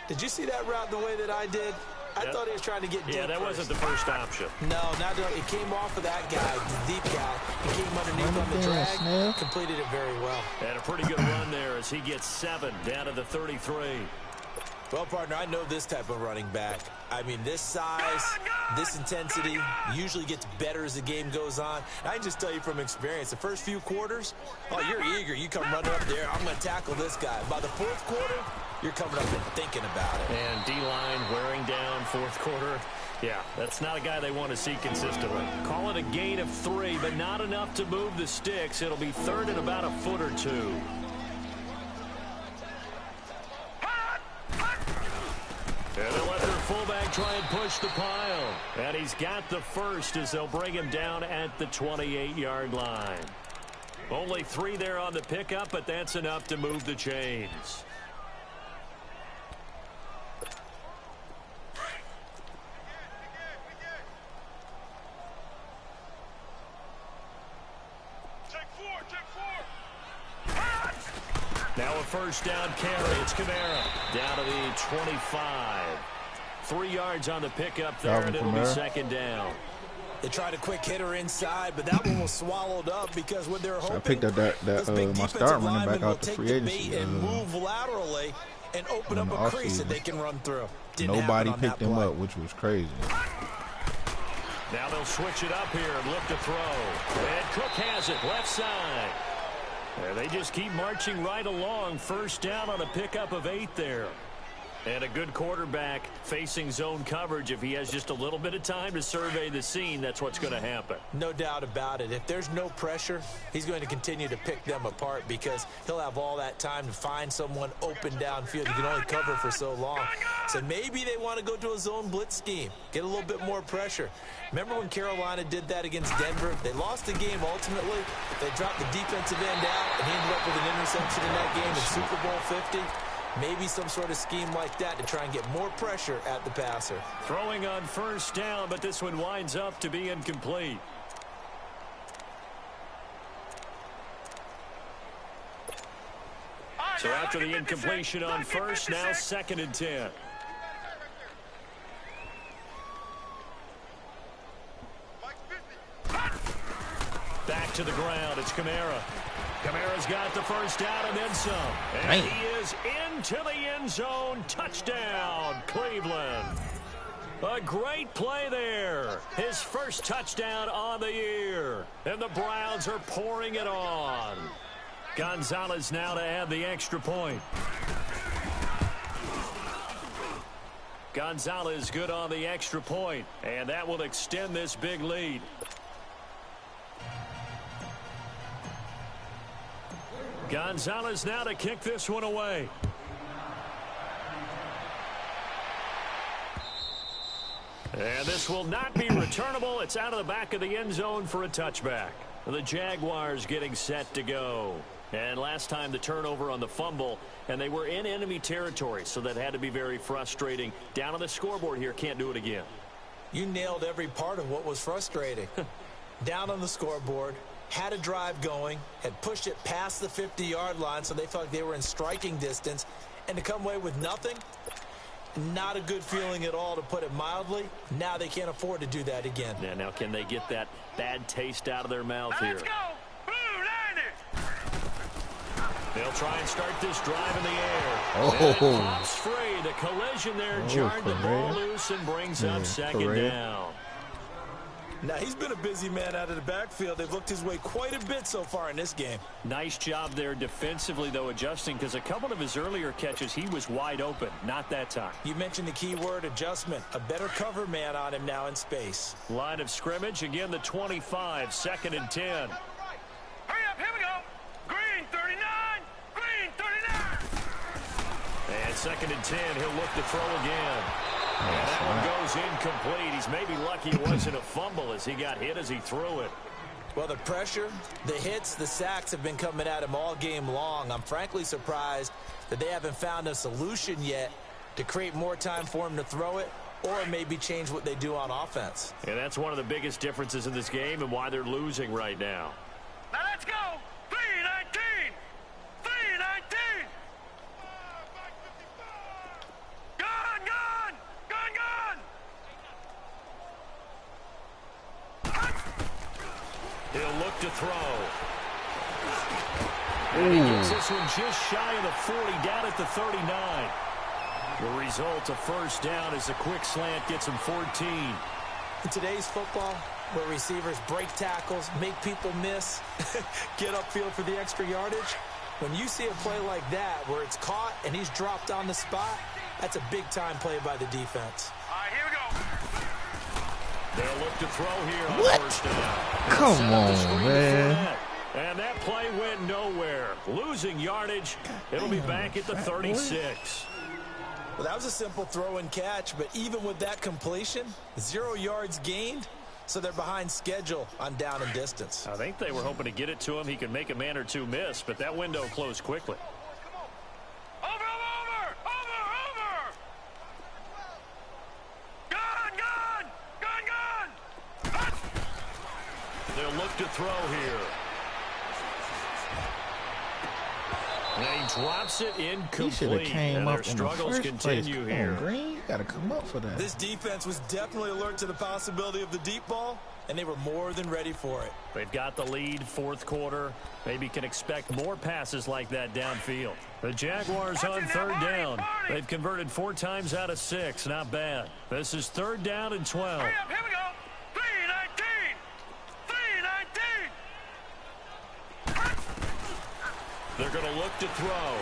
Did you see that route the way that I did? I Yep. thought he was trying to get deep. Yeah, that wasn't the first option. No, not the, it came off of that guy, the deep guy. He came underneath on the drag, Snell. completed it very well. And a pretty good run there as he gets 7 down to the 33. Well, partner, I know this type of running back. I mean, this size, this intensity usually gets better as the game goes on. And I can just tell you from experience, the first few quarters, oh, you're eager. You come running up there, I'm going to tackle this guy. By the fourth quarter, you're coming up and thinking about it. And D-line wearing down fourth quarter. Yeah, that's not a guy they want to see consistently. Call it a gain of 3, but not enough to move the sticks. It'll be 3rd and about a foot or 2. And they'll let their fullback try and push the pile. And he's got the first as they'll bring him down at the 28-yard line. Only 3 there on the pickup, but that's enough to move the chains. Now a first down carry. It's Kamara down to the 25. 3 yards on the pickup there, and it'll be 2nd down. They tried a quick hitter inside, but that one was swallowed up because what they're hoping. I picked up that this big my defensive start running lineman back will out the take free the agency. bait and move laterally and open up a crease that they can run through. Didn't Nobody happen on picked that him play. up, which was crazy. Now they'll switch it up here and look to throw. And Cook has it left side. And they just keep marching right along. First down on a pickup of 8 there. And a good quarterback facing zone coverage, if he has just a little bit of time to survey the scene, that's what's going to happen. No doubt about it. If there's no pressure, he's going to continue to pick them apart because he'll have all that time to find someone open downfield. You can only cover for so long. So maybe they want to go to a zone blitz scheme, get a little bit more pressure. Remember when Carolina did that against Denver? They lost the game ultimately. They dropped the defensive end out, and he ended up with an interception in that game in Super Bowl 50. Maybe some sort of scheme like that to try and get more pressure at the passer. Throwing on first down, but this one winds up to be incomplete. So after the incompletion on first, now 2nd and 10. Back to the ground. It's Kamara. Kamara's got the first down and then some. And he is into the end zone. Touchdown, Cleveland. A great play there. His first touchdown on the year. And the Browns are pouring it on. Gonzalez now to add the extra point. Gonzalez good on the extra point. And that will extend this big lead. Gonzalez now to kick this one away. And this will not be returnable. It's out of the back of the end zone for a touchback. The Jaguars getting set to go. And last time the turnover on the fumble, and they were in enemy territory, so that had to be very frustrating. Down on the scoreboard here, can't do it again. You nailed every part of what was frustrating. Down on the scoreboard, had a drive going, had pushed it past the 50-yard line, so they felt like they were in striking distance, and to come away with nothing, not a good feeling at all, to put it mildly. Now they can't afford to do that again. Yeah, now can they get that bad taste out of their mouth here? Let's go! Blue Niners! They'll try and start this drive in the air. Oh. And it pops free. The collision there jarred the ball loose and brings up 2nd down. Now, he's been a busy man out of the backfield. They've looked his way quite a bit so far in this game. Nice job there defensively, though, adjusting, because a couple of his earlier catches, he was wide open. Not that time. You mentioned the key word, adjustment. A better cover man on him now in space. Line of scrimmage, again the 25, 2nd and 10. Hurry up, here we go! Green 39! Green 39! And 2nd and 10, he'll look to throw again. And that one goes incomplete. He's maybe lucky it wasn't a fumble as he got hit as he threw it. Well, the pressure, the hits, the sacks have been coming at him all game long. I'm frankly surprised that they haven't found a solution yet to create more time for him to throw it, or maybe change what they do on offense. And that's one of the biggest differences in this game and why they're losing right now. Now let's go! 319! 319! Gone! Gone! Gone! Gone! He'll look to throw. And he gets this one just shy of the 40, down at the 39. The result, a first down as a quick slant gets him 14. In today's football, where receivers break tackles, make people miss, get upfield for the extra yardage, when you see a play like that where it's caught and he's dropped on the spot, that's a big-time play by the defense. All right, here we go. They'll look to throw here on first down. Come on, man. And that play went nowhere. Losing yardage. It'll be back at the 36. Well, that was a simple throw and catch, but even with that completion, 0 yards gained, so they're behind schedule on down and distance. I think they were hoping to get it to him. He could make a man or two miss, but that window closed quickly. Over! Gone! Gone! Gone! Gone! They'll look to throw here. And he drops it He should have incomplete. came And up their in the struggles first place. continue Come here. on, Green. You got to come up for that. This defense was definitely alert to the possibility of the deep ball, and they were more than ready for it. They've got the lead, fourth quarter. Maybe can expect more passes like that downfield. The Jaguars on third down. They've converted 4 times out of 6. Not bad. This is 3rd down and 12. Hurry up, here we go! 319! 319! They're going to look to throw.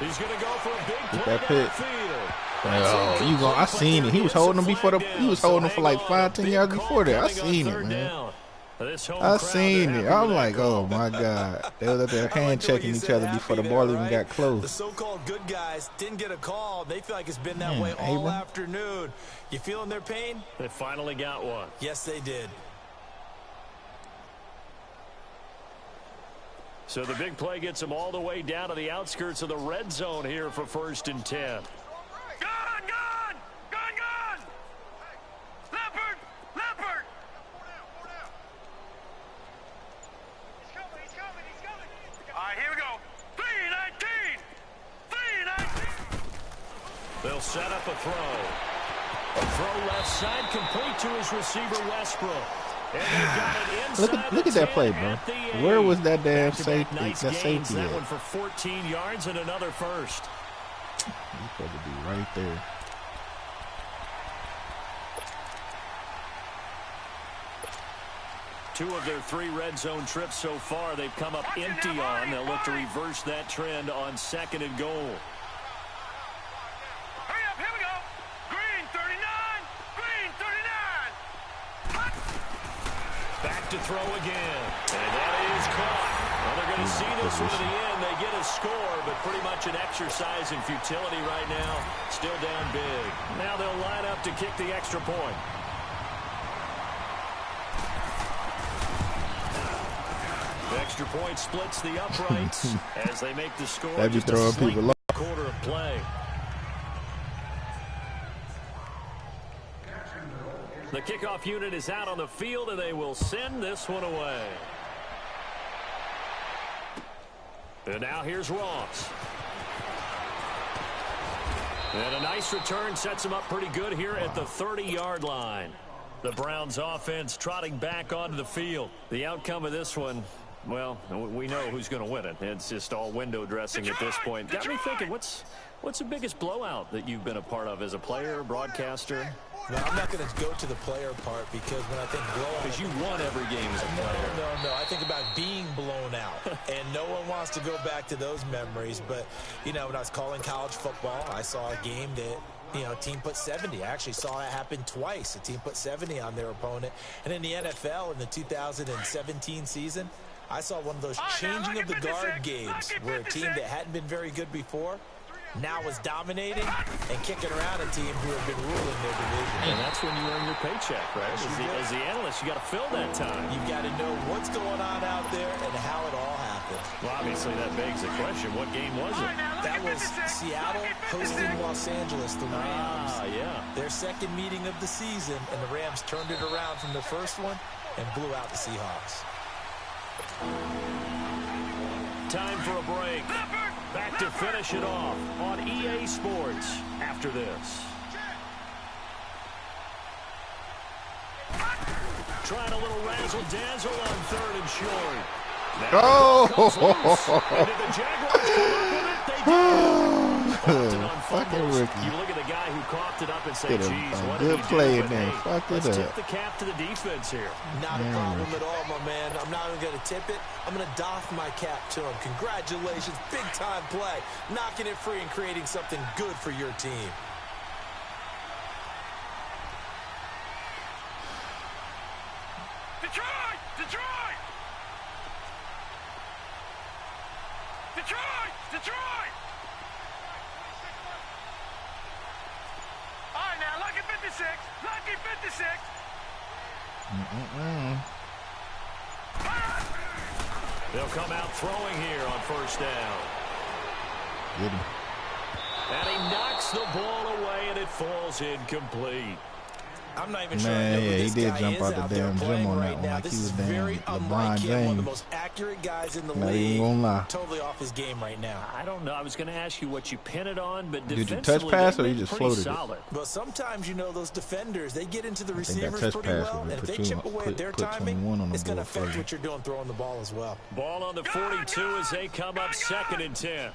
He's going to go for a big play that pick. downfield. Oh, you go! I seen it. He was holding him before the. He was holding him for like 5-10 yards before that. I seen it, man. I seen it. I'm like, oh my god! They was up there hand checking each other before the ball even got close. The so-called good guys didn't get a call. They feel like it's been that way all afternoon. You feeling their pain? They finally got one. Yes, they did. So the big play gets them all the way down to the outskirts of the red zone here for 1st and 10. Gun! Leopard! He's coming. All right, here we go. 3-19! They'll set up a throw. A throw left side, complete to his receiver, Westbrook. Look at that play, bro. Where was that damn safety? Nice that safety that at? one for 14 yards and another first. He's supposed to be right there. Two of their 3 red zone trips so far, they've come up empty on. They'll look to reverse that trend on 2nd and goal. Hurry up, here we go. Green 39. Back to throw again. And that is caught. Well, they're going to see this one to the end. They get a score, but pretty much an exercise in futility right now. Still down big. Now they'll line up to kick the extra point. The extra point splits the uprights as they make the score. That'd be throwing people off. Quarter of play. The kickoff unit is out on the field, and they will send this one away. And now here's Ross. And a nice return sets him up pretty good here at the 30-yard line. The Browns offense trotting back onto the field. The outcome of this one, well, we know who's going to win it. It's just all window dressing at this point. Got me thinking, what's the biggest blowout that you've been a part of as a player, broadcaster? No, I'm not going to go to the player part because when I think blowout... Because you won every game as a player. No. I think about being blown out. And no one wants to go back to those memories. But, you know, when I was calling college football, I saw a game that, you know, a team put 70. I actually saw it happen twice. A team put 70 on their opponent. And in the NFL, in the 2017 season, I saw one of those changing of the guard games where a team that hadn't been very good before now is dominating and kicking around a team who have been ruling their division. And that's when you earn your paycheck, right? As the analyst, you got to fill that time. You've got to know what's going on out there and how it all happened. Well, obviously, that begs the question, what game was it? That was Seattle hosting Los Angeles, the Rams. Yeah. Their second meeting of the season, and the Rams turned it around from the first one and blew out the Seahawks. Time for a break. Back to finish it off on EA Sports after this. Trying a little razzle-dazzle on 3rd and short. Oh! Did the Jaguars come up with it? They did. Fucking rookie. You look at the guy who coughed it up and say, geez, what good did he play do? in there. Hey, Fuck it let's up. tip the cap to the defense here. Not a problem at all, my man. I'm not even going to tip it. I'm going to doff my cap to him. Congratulations. Big-time play. Knocking it free and creating something good for your team. Detroit! Detroit! Detroit! Detroit! All right, now, lucky 56. Lucky 56. They'll come out throwing here on 1st down. Get him. And he knocks the ball away, and it falls incomplete. I'm not even sure I know who this he did guy jump is out the out there damn playing gym on right that one now. like This he was is damn very LeBron unlike him, one of the James. most accurate guys in the Not league. even gonna lie. Totally off his game right now. I don't know. I was going to ask you what you pin it on, but Did you defensively, touch pass or they've you been just pretty floated it? solid. Well, sometimes, you know, those defenders, they get into the I think that receivers touch pretty pass well, would and if put they you chip on- away at their put 21 timing, on the it's going to board for affect you. what you're doing throwing the ball as well. Ball on the 42 as they come up 2nd and 10.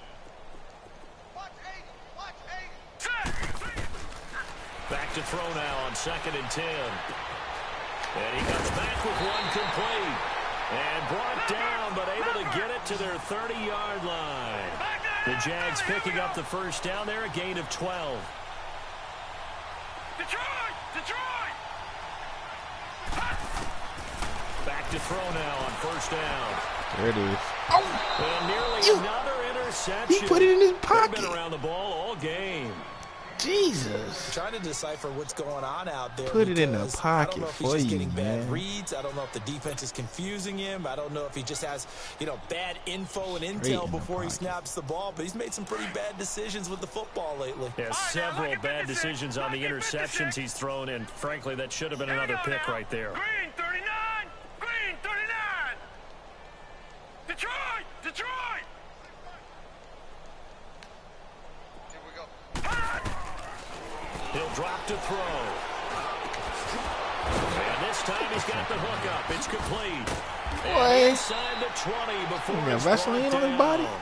Back to throw now on 2nd and 10. And he comes back with one complete. And brought down, but able to get it to their 30-yard line. The Jags picking up the 1st down there, a gain of 12. Detroit! Detroit! Back to throw now on first down. There it is. And nearly another interception. He put it in his They've pocket. been around the ball all game. Jesus. Trying to decipher what's going on out there. Put it in the because pocket I don't know if for he's just you, getting bad man. reads. I don't know if the defense is confusing him. I don't know if he just has, bad info and intel before he snaps the ball. But he's made some pretty bad decisions with the football lately. Yeah, several bad decisions on the interceptions he's thrown, and frankly, that should have been another pick right there. Green 39! Green 39! Detroit! Detroit! Here we go. He'll drop to throw. And this time he's got the hook up. It's complete. Boy. Inside the 20 before You got it's Vaseline brought on his body? down.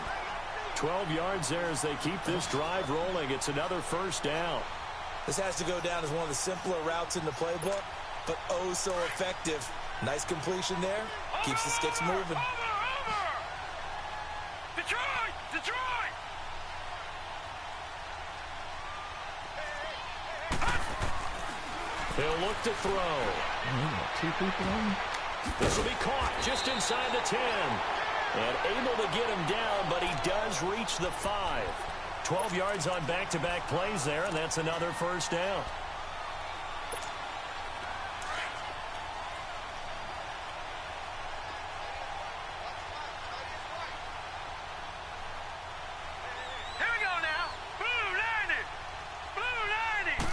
12 yards there as they keep this drive rolling. It's another first down. This has to go down as one of the simpler routes in the playbook, but oh so effective. Nice completion there. Keeps the sticks moving. Over! Detroit! Detroit! He'll look to throw. Two people on me. This will be caught just inside the 10. And able to get him down, but he does reach the 5. 12 yards on back-to-back plays there, and that's another first down. Here we go now. Blue 90! Blue 90!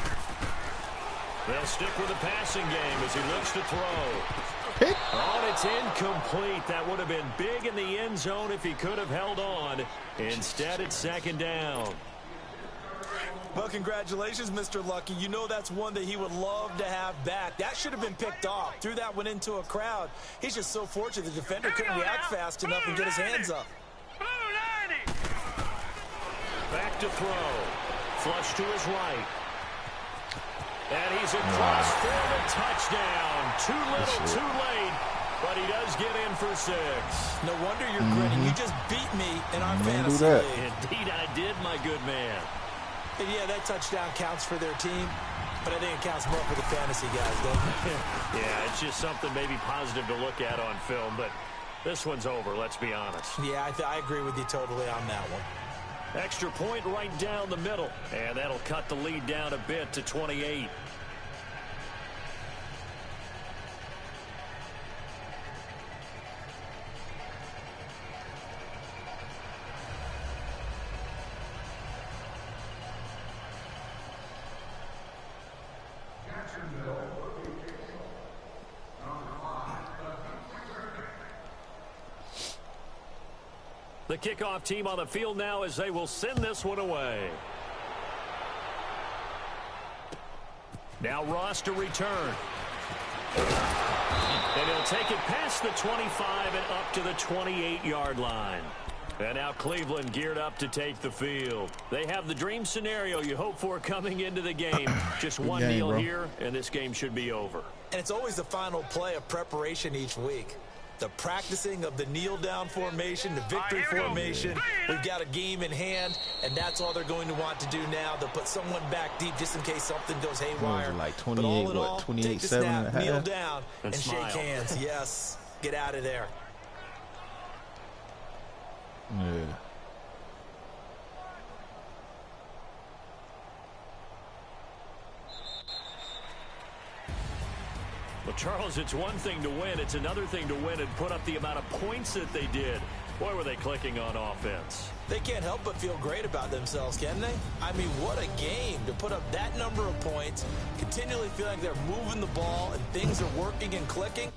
They'll stick with the passing game as he looks to throw. Pick. Oh, and it's incomplete. That would have been big in the end zone if he could have held on. Instead, it's second down. Well, congratulations, Mr. Lucky. You know that's one that he would love to have back. That should have been picked off. Threw that one into a crowd. He's just so fortunate the defender couldn't react fast enough and get his hands up. Blue 90! Back to throw. Flush to his right. And he's across for the touchdown. Too little, too late. But he does get in for 6. No wonder you're grinning. You just beat me in our fantasy do that. league. Indeed, I did, my good man. And yeah, that touchdown counts for their team, but I think it counts more for the fantasy guys, doesn't it? Yeah, it's just something maybe positive to look at on film, but this one's over, let's be honest. Yeah, I agree with you totally on that one. Extra point right down the middle, and that'll cut the lead down a bit to 28. The kickoff team on the field now as they will send this one away. Now Ross to return. And he'll take it past the 25 and up to the 28-yard line. And now Cleveland geared up to take the field. They have the dream scenario you hope for coming into the game. Just one kneel here, and this game should be over. And it's always the final play of preparation each week. The practicing of the kneel-down formation, the victory formation. We've got a game in hand, and that's all they're going to want to do now. They'll put someone back deep just in case something goes haywire. Like but 28, all in all, 28, take the 7 snap, and a half. kneel down, and smile. shake hands. Yes, get out of there. Yeah. Well, Charles, it's one thing to win. It's another thing to win and put up the amount of points that they did. Boy, were they clicking on offense. They can't help but feel great about themselves, can they? I mean, what a game to put up that number of points, continually feeling like they're moving the ball and things are working and clicking.